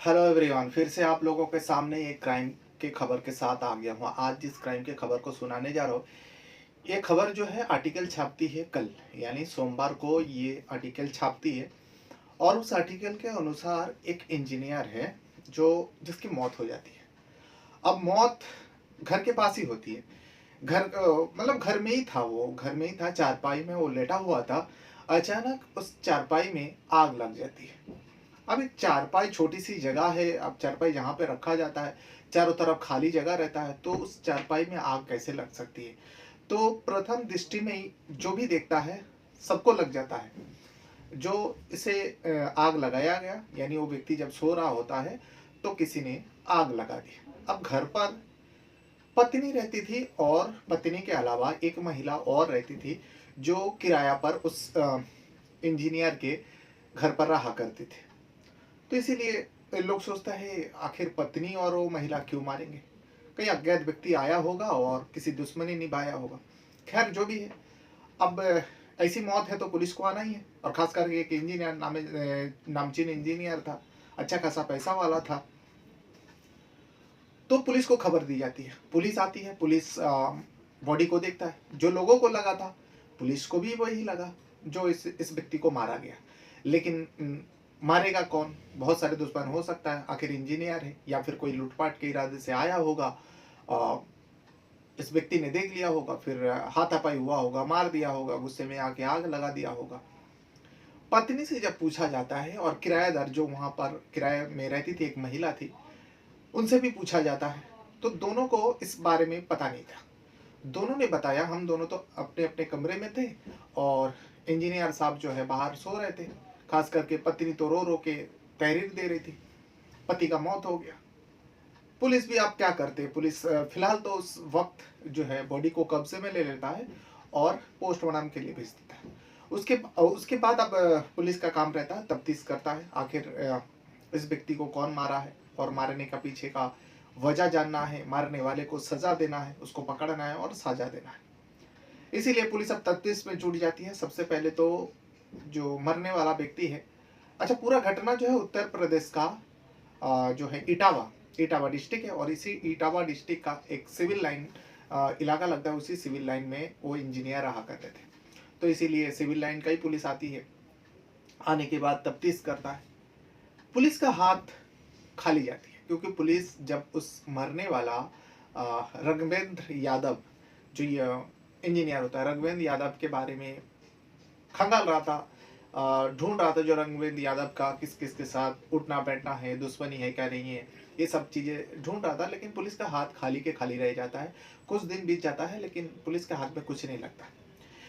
Hello everyone, फिर से आप लोगों के सामने एक क्राइम के खबर के साथ आ गया हूँ। आज जिस क्राइम के खबर को सुनाने जा रहा हूँ, ये खबर जो है आर्टिकल छापती है कल, यानी सोमवार को ये आर्टिकल छापती है। और उस आर्टिकल के अनुसार एक इंजीनियर है जो जिसकी मौत हो जाती है। अब मौत घर के पास ही होती है। मतलब घर में ही था, वो घर में ही था, चारपाई में वो लेटा हुआ था। अचानक उस चारपाई में आग लग जाती है। अब एक चारपाई छोटी सी जगह है, अब चारपाई जहाँ पे रखा जाता है चारों तरफ खाली जगह रहता है, तो उस चारपाई में आग कैसे लग सकती है? तो प्रथम दृष्टि में ही जो भी देखता है सबको लग जाता है। जो इसे आग लगाया गया, यानी वो व्यक्ति जब सो रहा होता है तो किसी ने आग लगा दी। अब घर पर पत्नी रहती थी और पत्नी के अलावा एक महिला और रहती थी जो किराया पर उस इंजीनियर के घर पर रहा करती थी। तो इसीलिए लोग सोचता है आखिर पत्नी और वो महिला क्यों मारेंगे? कहीं अज्ञात व्यक्ति आया होगा और किसी दुश्मनी निभाया होगा। खैर जो भी है, अब ऐसी मौत है तो पुलिस को आना ही है, और खास करके एक इंजीनियर नामचीन इंजीनियर था, अच्छा खासा पैसा वाला था। तो पुलिस को खबर दी जाती है, पुलिस आती है, पुलिस बॉडी को देखता है। जो लोगों को लगा था पुलिस को भी वही लगा, जो इस व्यक्ति को मारा गया। लेकिन मारेगा कौन? बहुत सारे दुश्मन हो सकता है, आखिर इंजीनियर है, या फिर कोई लूटपाट के इरादे से आया होगा। अ, इस व्यक्ति ने देख लिया होगा, फिर हाथापाई हुआ होगा, मार दिया होगा, गुस्से में आके आग लगा दिया होगा। पत्नी से जब पूछा जाता है, और किराएदार जो वहां पर किराए में रहती थी, एक महिला थी, उनसे भी पूछा जाता है, तो दोनों को इस बारे में पता नहीं था। दोनों ने बताया हम दोनों तो अपने अपने कमरे में थे, और इंजीनियर साहब जो है बाहर सो रहे थे। खास करके पत्नी तो रो रो के तहरीर दे रही थी, पति का मौत हो गया। पुलिस भी आप क्या करते, पुलिस फिलहाल तो उस वक्त जो है बॉडी को कब्जे में ले लेता है और पोस्टमार्टम के लिए भेज देता है। उसके बाद अब पुलिस का काम रहता है तफ्तीश करता है, आखिर इस व्यक्ति को कौन मारा है, और मारने का पीछे का वजह जानना है, मारने वाले को सजा देना है, उसको पकड़ना है और सजा देना है। इसीलिए पुलिस अब तफ्तीश में जुट जाती है। सबसे पहले तो जो मरने वाला व्यक्ति है, अच्छा पूरा घटना जो है उत्तर प्रदेश का जो है इटावा इटावा डिस्ट्रिक्ट है, और इसी इटावा डिस्ट्रिक्ट का एक सिविल लाइन इलाका लगता है, उसी सिविल लाइन में वो इंजीनियर रहा करते थे। तो इसीलिए सिविल लाइन का ही पुलिस आती है। आने के बाद तफ्तीश करता है। पुलिस का हाथ खाली जाती है, क्योंकि पुलिस जब उस मरने वाला रघुवेंद्र यादव, जो ये इंजीनियर होता है, रघुवेंद्र यादव के बारे में खंगाल रहा था, ढूंढ रहा था, जो रघुवेंद्र यादव का किस किस के साथ उठना बैठना है, दुश्मनी है क्या नहीं है, ये सब चीज़ें ढूंढ रहा था। लेकिन पुलिस का हाथ खाली के खाली रह जाता है। कुछ दिन बीत जाता है लेकिन पुलिस के हाथ में कुछ नहीं लगता।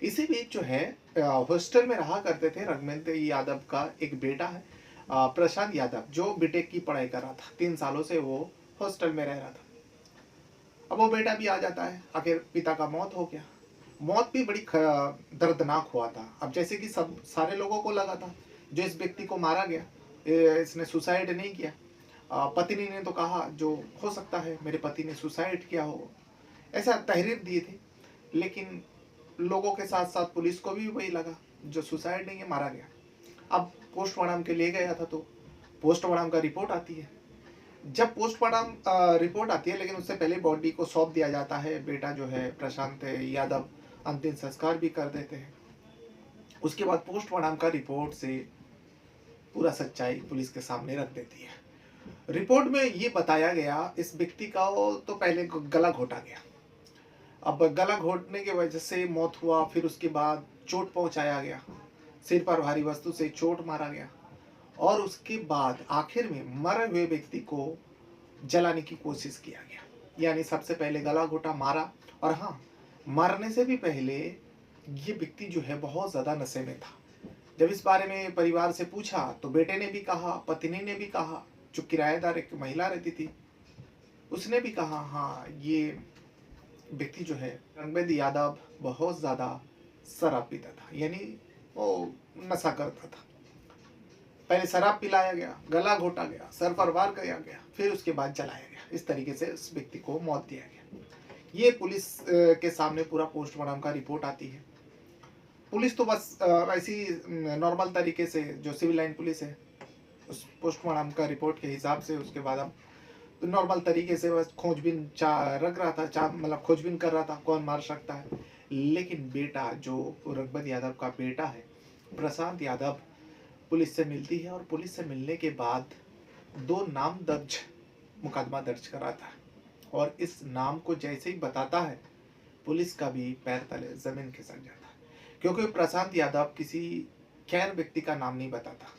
इसी बीच जो है हॉस्टल में रहा करते थे रघुवेंद्र यादव का एक बेटा है, प्रशांत यादव, जो बीटेक की पढ़ाई कर रहा था। 3 सालों से वो हॉस्टल में रह रहा था। अब वो बेटा भी आ जाता है, आखिर पिता का मौत हो गया। मौत भी बड़ी दर्दनाक हुआ था। अब जैसे कि सब सारे लोगों को लगा था जो इस व्यक्ति को मारा गया, इसने सुसाइड नहीं किया। पत्नी ने तो कहा जो हो सकता है मेरे पति ने सुसाइड किया हो, ऐसा तहरीर दिए थे। लेकिन लोगों के साथ साथ पुलिस को भी वही लगा, जो सुसाइड नहीं है, मारा गया। अब पोस्टमार्टम के लिए गया था, तो पोस्टमार्टम का रिपोर्ट आती है। जब पोस्टमार्टम रिपोर्ट आती है, लेकिन उससे पहले बॉडी को सौंप दिया जाता है। बेटा जो है प्रशांत यादव अंतिम संस्कार भी कर देते हैं। उसके बाद पोस्टमार्टम का रिपोर्ट से पूरा सच्चाई पुलिस के सामने रख देती है। रिपोर्ट में ये बताया गया इस व्यक्ति का तो पहले गला घोटा गया। अब गला घोटने की वजह से मौत हुआ, फिर उसके बाद चोट पहुंचाया गया, सिर पर भारी वस्तु से चोट मारा गया, और उसके बाद आखिर में मरे हुए व्यक्ति को जलाने की कोशिश किया गया। यानी सबसे पहले गला घोटा, मारा। और हाँ, मरने से भी पहले ये व्यक्ति जो है बहुत ज़्यादा नशे में था। जब इस बारे में परिवार से पूछा तो बेटे ने भी कहा, पत्नी ने भी कहा, जो किराएदार एक महिला रहती थी उसने भी कहा, हाँ ये व्यक्ति जो है रणबीर यादव बहुत ज़्यादा शराब पीता था, यानी वो नशा करता था। पहले शराब पिलाया गया, गला घोटा गया, सर पर वार किया गया, फिर उसके बाद जलाया गया। इस तरीके से उस व्यक्ति को मौत दिया गया। ये पुलिस के सामने पूरा पोस्टमार्टम का रिपोर्ट आती है। पुलिस तो बस ऐसी नॉर्मल तरीके से, जो सिविल लाइन पुलिस है, उस पोस्टमार्टम का रिपोर्ट के हिसाब से उसके बाद हम तो नॉर्मल तरीके से बस खोजबीन रख रहा था, मतलब खोजबीन कर रहा था कौन मार सकता है। लेकिन बेटा जो रघुपत यादव का बेटा है प्रशांत यादव पुलिस से मिलती है और पुलिस से मिलने के बाद 2 नाम दर्ज मुकदमा दर्ज कराता है और इस नाम को जैसे ही बताता है पुलिस का भी पैर तले जमीन खिसक जाता है, क्योंकि प्रशांत यादव किसी गैर व्यक्ति का नाम नहीं बताता।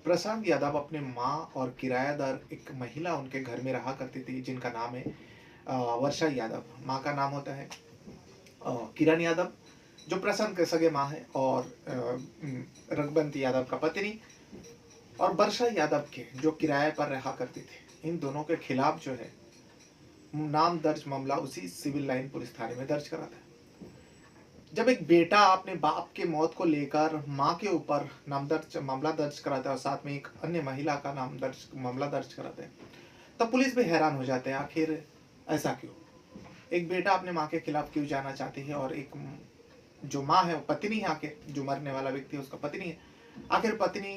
प्रशांत यादव अपने माँ और किराएदार एक महिला उनके घर में रहा करती थी जिनका नाम है वर्षा यादव। माँ का नाम होता है किरण यादव जो प्रशांत के सगे माँ है, और रघुवंत यादव का पत्नी और वर्षा यादव के जो किराए पर रहा करती थी। इन दोनों के खिलाफ जो है नाम दर्ज मामला उसी सिविल लाइन पुलिस थाने में दर्ज कराता है। जब एक बेटा अपने बाप के मौत को लेकर माँ के ऊपर मामला दर्ज कराता है और साथ में एक अन्य महिला का मामला दर्ज कराता है, तब पुलिस भी हैरान हो जाते हैं आखिर ऐसा क्यों, एक बेटा अपने माँ के खिलाफ क्यों जाना चाहती है और एक जो माँ है पत्नी है, आखिर जो मरने वाला व्यक्ति है उसका पत्नी है, आखिर पत्नी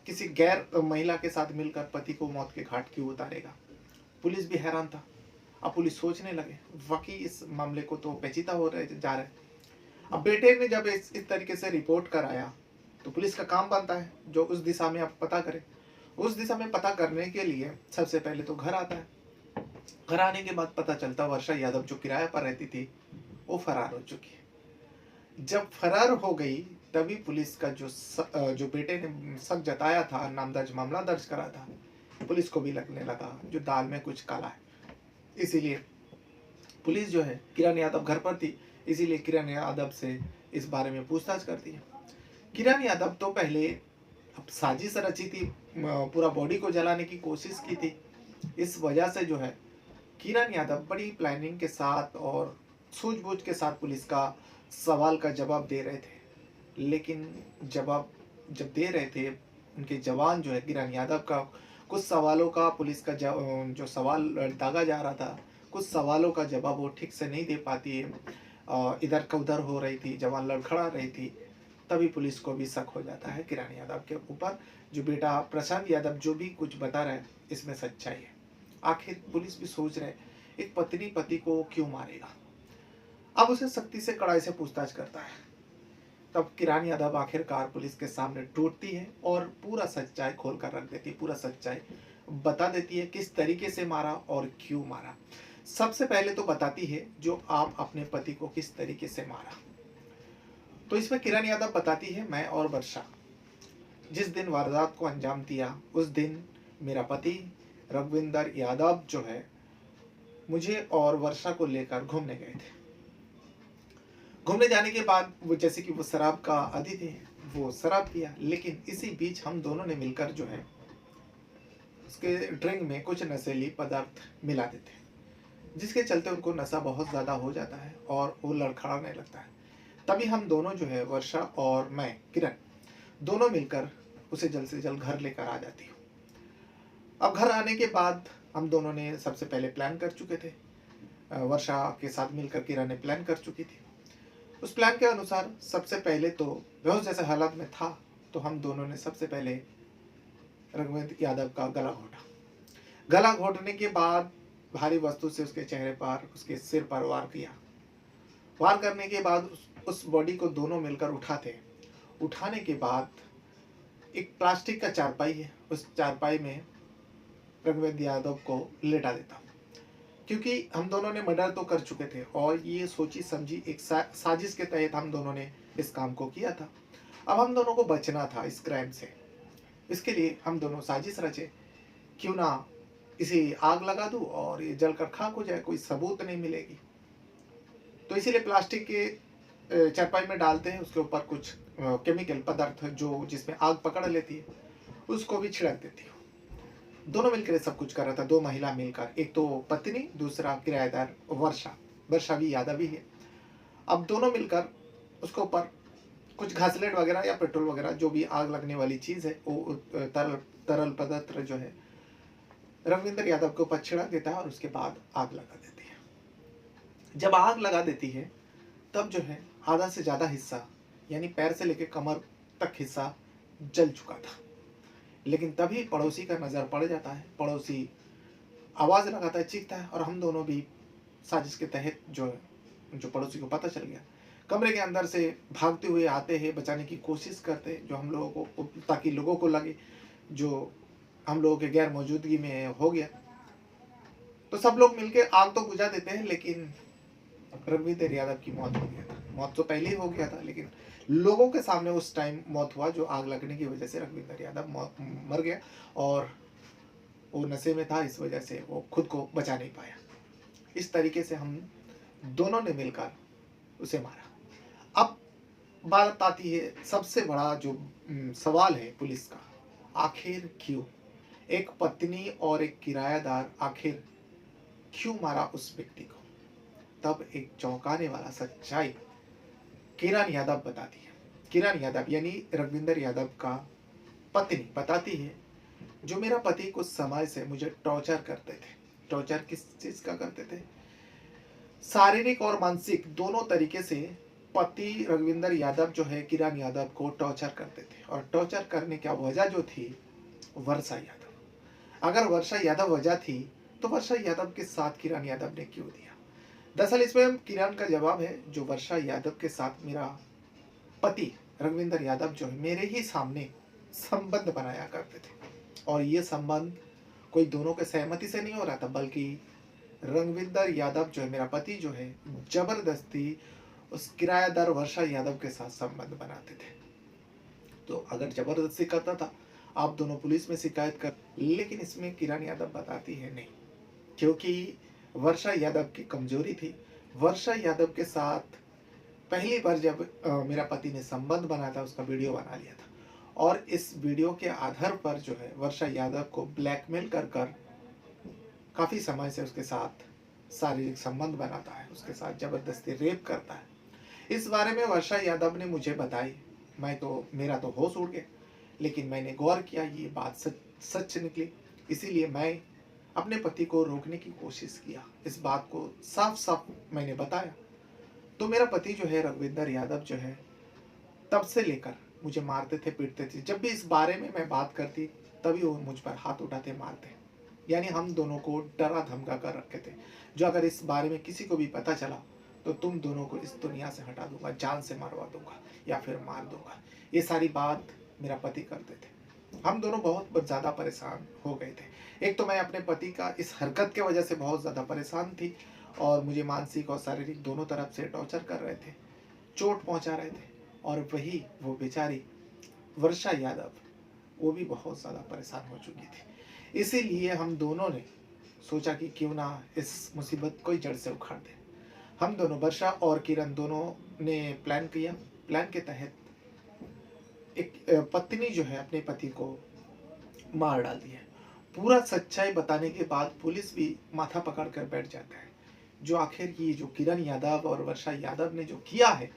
किसी गैर महिला के साथ मिलकर पति को मौत के घाट क्यों उतारेगा। पुलिस भी हैरान था। अब पुलिस सोचने लगे वाकई इस मामले को तो पेचीदा हो रहे जा रहा है। अब बेटे ने जब इस तरीके से रिपोर्ट कराया तो पुलिस का काम बनता है जो उस दिशा में आप पता करें। उस दिशा में पता करने के लिए सबसे पहले तो घर आता है। घर आने के बाद पता चलता वर्षा यादव जो किराए पर रहती थी वो फरार हो चुकी है। जब फरार हो गई तभी पुलिस का जो बेटे ने शक जताया था, नाम दर्ज मामला दर्ज करा था, पुलिस को भी लगने लगा जो दाल में कुछ काला है। इसीलिए पुलिस जो है किरण यादव घर पर थी, इसीलिए किरण यादव से इस बारे में पूछताछ करती है। किरण यादव तो पहले अब साजिश रची थी, पूरा बॉडी को जलाने की कोशिश की थी। इस वजह से जो है किरण यादव बड़ी प्लानिंग के साथ और सूझबूझ के साथ पुलिस का सवाल का जवाब दे रहे थे। लेकिन जवाब जब दे रहे थे उनके जवान जो है किरण यादव का कुछ सवालों का पुलिस का जो सवाल दागा जा रहा था, कुछ सवालों का जवाब वो ठीक से नहीं दे पाती है, इधर का उधर हो रही थी, जवान लड़खड़ा रही थी। तभी पुलिस को भी शक हो जाता है किरण यादव के ऊपर, जो बेटा प्रशांत यादव जो भी कुछ बता रहे हैं इसमें सच्चाई है। आखिर पुलिस भी सोच रहे एक पत्नी पति को क्यों मारेगा। अब उसे सख्ती से कड़ाई से पूछताछ करता है। तब किरण यादव आखिरकार पुलिस के सामने टूटती है और पूरा सच्चाई खोल कर रख देती है, पूरा सच्चाई बता देती है किस तरीके से मारा और क्यों मारा। सबसे पहले तो बताती है जो आप अपने पति को किस तरीके से मारा। तो इसमें किरण यादव बताती है मैं और वर्षा जिस दिन वारदात को अंजाम दिया उस दिन मेरा पति रघुविंदर यादव जो है मुझे और वर्षा को लेकर घूमने गए थे। घूमने जाने के बाद वो जैसे कि वो शराब का आदी थे, वो शराब पिया, लेकिन इसी बीच हम दोनों ने मिलकर जो है उसके ड्रिंक में कुछ नशीली पदार्थ मिला देते, जिसके चलते उनको नशा बहुत ज़्यादा हो जाता है और वो लड़खड़ाने लगता है। तभी हम दोनों जो है वर्षा और मैं किरण दोनों मिलकर उसे जल्द से जल्द घर लेकर आ जाती हूँ। अब घर आने के बाद हम दोनों ने सबसे पहले प्लान कर चुके थे, वर्षा के साथ मिलकर किरण ने प्लान कर चुकी थी। उस प्लान के अनुसार सबसे पहले तो बेहोश जैसे हालत में था तो हम दोनों ने सबसे पहले रघुवंत यादव का गला घोटा। गला घोटने के बाद भारी वस्तु से उसके चेहरे पर उसके सिर पर वार किया। वार करने के बाद उस बॉडी को दोनों मिलकर उठाते। उठाने के बाद एक प्लास्टिक का चारपाई है, उस चारपाई में रघुवंत यादव को लेटा देता, क्योंकि हम दोनों ने मर्डर तो कर चुके थे और ये सोची समझी एक साजिश के तहत हम दोनों ने इस काम को किया था। अब हम दोनों को बचना था इस क्राइम से, इसके लिए हम दोनों साजिश रचे, क्यों ना इसे आग लगा दूं और ये जलकर खाक हो जाए, कोई सबूत नहीं मिलेगी। तो इसीलिए प्लास्टिक के चारपाई में डालते हैं, उसके ऊपर कुछ केमिकल पदार्थ जो जिसमें आग पकड़ लेती है उसको भी छिड़क देती हूँ। दोनों मिलकर सब कुछ कर रहा था, 2 महिला मिलकर, एक तो पत्नी दूसरा किराएदार वर्षा भी यादव भी है। अब दोनों मिलकर उसके ऊपर कुछ घासलेट वगैरह या पेट्रोल वगैरह जो भी आग लगने वाली चीज़ है वो तरल पदार्थ जो है रघुविंदर यादव के ऊपर छिड़क देता है और उसके बाद आग लगा देती है। जब आग लगा देती है तब जो है आधा से ज़्यादा हिस्सा यानी पैर से लेकर कमर तक हिस्सा जल चुका था। लेकिन तभी पड़ोसी का नज़र पड़ जाता है, पड़ोसी आवाज़ लगाता है, चीखता है, और हम दोनों भी साजिश के तहत जो पड़ोसी को पता चल गया, कमरे के अंदर से भागते हुए आते हैं, बचाने की कोशिश करते हैं जो हम लोगों को, ताकि लोगों को लगे जो हम लोगों के गैर मौजूदगी में हो गया। तो सब लोग मिलके आग तो बुझा देते हैं, लेकिन रघुवीर यादव की मौत हो गया था। मौत तो पहले ही हो गया था, लेकिन लोगों के सामने उस टाइम मौत हुआ, जो आग लगने की वजह से रघुवीर यादव मर गया, और वो नशे में था, इस वजह से वो खुद को बचा नहीं पाया। इस तरीके से हम दोनों ने मिलकर उसे मारा। अब बात आती है सबसे बड़ा जो सवाल है पुलिस का, आखिर क्यों एक पत्नी और एक किरायादार आखिर क्यों मारा उस व्यक्ति को? तब एक चौंकाने वाला सच्चाई किरण यादव बताती है। किरण यादव यानी रघुवीर यादव का पत्नी बताती है, जो मेरा पति कुछ समय से मुझे टॉर्चर करते थे। टॉर्चर किस चीज का करते थे? शारीरिक और मानसिक दोनों तरीके से पति रघुवीर यादव जो है किरण यादव को टॉर्चर करते थे। और टॉर्चर करने की वजह जो थी, वर्षा यादव। अगर वर्षा यादव वजह थी, तो वर्षा यादव के साथ किरण यादव ने क्यों दिया? दरअसल इसमें किरण का जवाब है, जो वर्षा यादव के साथ मेरा पति रघुवीर यादव जो है मेरे ही सामने संबंध बनाया करते थे, और ये संबंध कोई दोनों के सहमति से नहीं हो रहा था, बल्कि रघुवीर यादव जो है मेरा पति जो है जबरदस्ती उस किरायादार वर्षा यादव के साथ संबंध बनाते थे। तो अगर जबरदस्ती करता था, आप दोनों पुलिस में शिकायत कर, लेकिन इसमें किरण यादव बताती है नहीं, क्योंकि वर्षा यादव की कमजोरी थी। वर्षा यादव के साथ पहली बार जब मेरा पति ने संबंध बनाया था, उसका वीडियो बना लिया था, और इस वीडियो के आधार पर जो है वर्षा यादव को ब्लैकमेल कर काफी समय से उसके साथ शारीरिक संबंध बनाता है, उसके साथ जबरदस्ती रेप करता है। इस बारे में वर्षा यादव ने मुझे बताई। मेरा तो होश उड़ गया, लेकिन मैंने गौर किया, ये बात सच निकली। इसीलिए मैं अपने पति को रोकने की कोशिश किया, इस बात को साफ साफ मैंने बताया। तो मेरा पति जो है रघुवीर यादव जो है तब से लेकर मुझे मारते थे, पीटते थे। जब भी इस बारे में मैं बात करती, तभी वो मुझ पर हाथ उठाते, मारते। यानी हम दोनों को डरा धमका कर रखे थे, जो अगर इस बारे में किसी को भी पता चला, तो तुम दोनों को इस दुनिया से हटा दूंगा, जान से मरवा दूंगा या फिर मार दूंगा। ये सारी बात मेरा पति करते थे। हम दोनों बहुत ज़्यादा परेशान हो गए थे। एक तो मैं अपने पति का इस हरकत के वजह से बहुत ज़्यादा परेशान थी, और मुझे मानसिक और शारीरिक दोनों तरफ से टॉर्चर कर रहे थे, चोट पहुंचा रहे थे। और वही वो बेचारी वर्षा यादव, वो भी बहुत ज़्यादा परेशान हो चुकी थी। इसीलिए हम दोनों ने सोचा कि क्यों ना इस मुसीबत को जड़ से उखाड़ दें। हम दोनों, वर्षा और किरण दोनों ने प्लान किया। प्लान के तहत एक पत्नी जो है अपने पति को मार डालती है। पूरा सच्चाई बताने के बाद पुलिस भी माथा पकड़ कर बैठ जाता है, जो आखिर ये जो किरण यादव और वर्षा यादव ने जो किया है,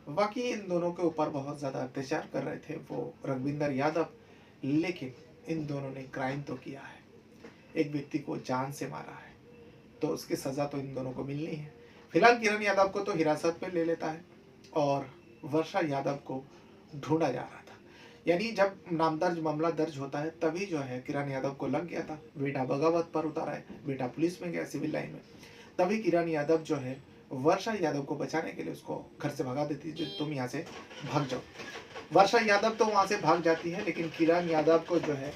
बाकी इन दोनों के ऊपर बहुत ज़्यादा अत्याचार कर रहे थे वो रघुवीर यादव, लेकिन इन दोनों ने क्राइम तो किया है, एक व्यक्ति को जान से मारा है, तो उसकी सज़ा तो इन दोनों को मिलनी है। फिलहाल किरण यादव को तो हिरासत में ले लेता है, और वर्षा यादव को ढूंढा जा रहा था। यानी जब नामदर्ज मामला दर्ज होता है, तभी जो है किरण यादव को लग गया था, बेटा बगावत पर उतारा है, बेटा पुलिस में गया, सिविल लाइन में। तभी किरण यादव जो है वर्षा यादव को बचाने के लिए उसको घर से भगा देती है, तुम यहाँ से भाग जाओ। वर्षा यादव तो वहाँ से भाग जाती है, लेकिन किरण यादव को जो है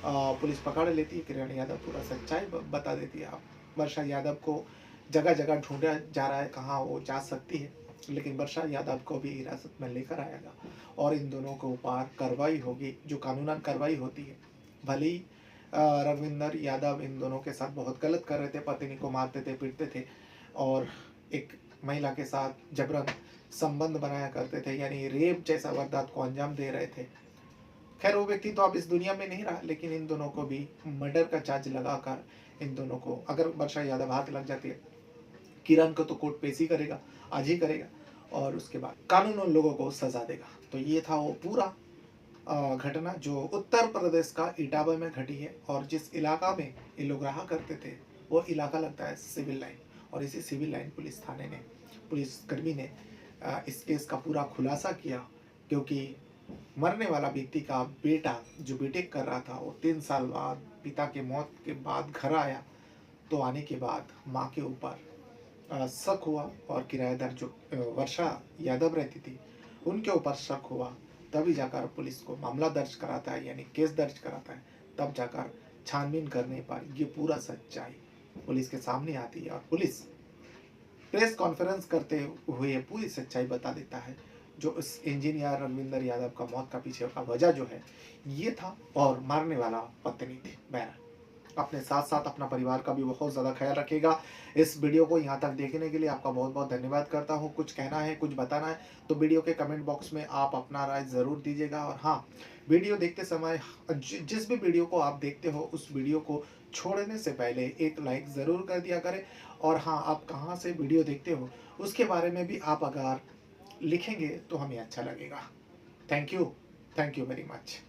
पुलिस पकड़ लेती है। किरण यादव पूरा सच्चाई बता देती है। वर्षा यादव को जगह जगह ढूंढा जा रहा है, कहाँ वो जा सकती है, लेकिन वर्षा यादव को भी हिरासत में लेकर आएगा, और इन दोनों के ऊपर कार्रवाई होगी, जो कानूनन कार्रवाई होती है। भले ही रघुवीर यादव इन दोनों के साथ बहुत गलत कर रहे थे, पत्नी को मारते थे, पीटते थे, और एक महिला के साथ जबरन संबंध बनाया करते थे, यानी रेप जैसा वारदात को अंजाम दे रहे थे। खैर वो व्यक्ति तो अब इस दुनिया में नहीं रहा, लेकिन इन दोनों को भी मर्डर का चार्ज लगाकर इन दोनों को, अगर वर्षा यादव हाथ लग जाती है, किरण को तो कोर्ट पेशी करेगा, आज ही करेगा, और उसके बाद कानून उन लोगों को सजा देगा। तो ये था वो पूरा घटना जो उत्तर प्रदेश का इटावा में घटी है, और जिस इलाका में ये लोग रहा करते थे, वो इलाका लगता है सिविल लाइन, और इसी सिविल लाइन पुलिस थाने ने, पुलिसकर्मी ने इस केस का पूरा खुलासा किया, क्योंकि मरने वाला व्यक्ति का बेटा जो बीटेक कर रहा था, वो 3 साल बाद पिता के मौत के बाद घर आया, तो आने के बाद माँ के ऊपर शक हुआ, और किराएदार जो वर्षा यादव रहती थी, उनके ऊपर शक हुआ। तभी जाकर पुलिस को मामला दर्ज कराता है, यानी केस दर्ज कराता है। तब जाकर छानबीन करने पर ये पूरा सच्चाई पुलिस के सामने आती है, और पुलिस प्रेस कॉन्फ्रेंस करते हुए पूरी सच्चाई बता देता है। जो इस इंजीनियर रविंदर यादव का मौत का पीछे का वजह जो है ये था, और मारने वाला पत्नी थी बहरा। अपने साथ साथ अपना परिवार का भी बहुत ज़्यादा ख्याल रखिएगा। इस वीडियो को यहाँ तक देखने के लिए आपका बहुत बहुत धन्यवाद करता हूँ। कुछ कहना है, कुछ बताना है, तो वीडियो के कमेंट बॉक्स में आप अपना राय ज़रूर दीजिएगा। और हाँ, वीडियो देखते समय जिस भी वीडियो को आप देखते हो, उस वीडियो को छोड़ने से पहले एक लाइक ज़रूर कर दिया करें। और हाँ, आप कहाँ से वीडियो देखते हो उसके बारे में भी आप अगर लिखेंगे तो हमें अच्छा लगेगा। Thank you very much.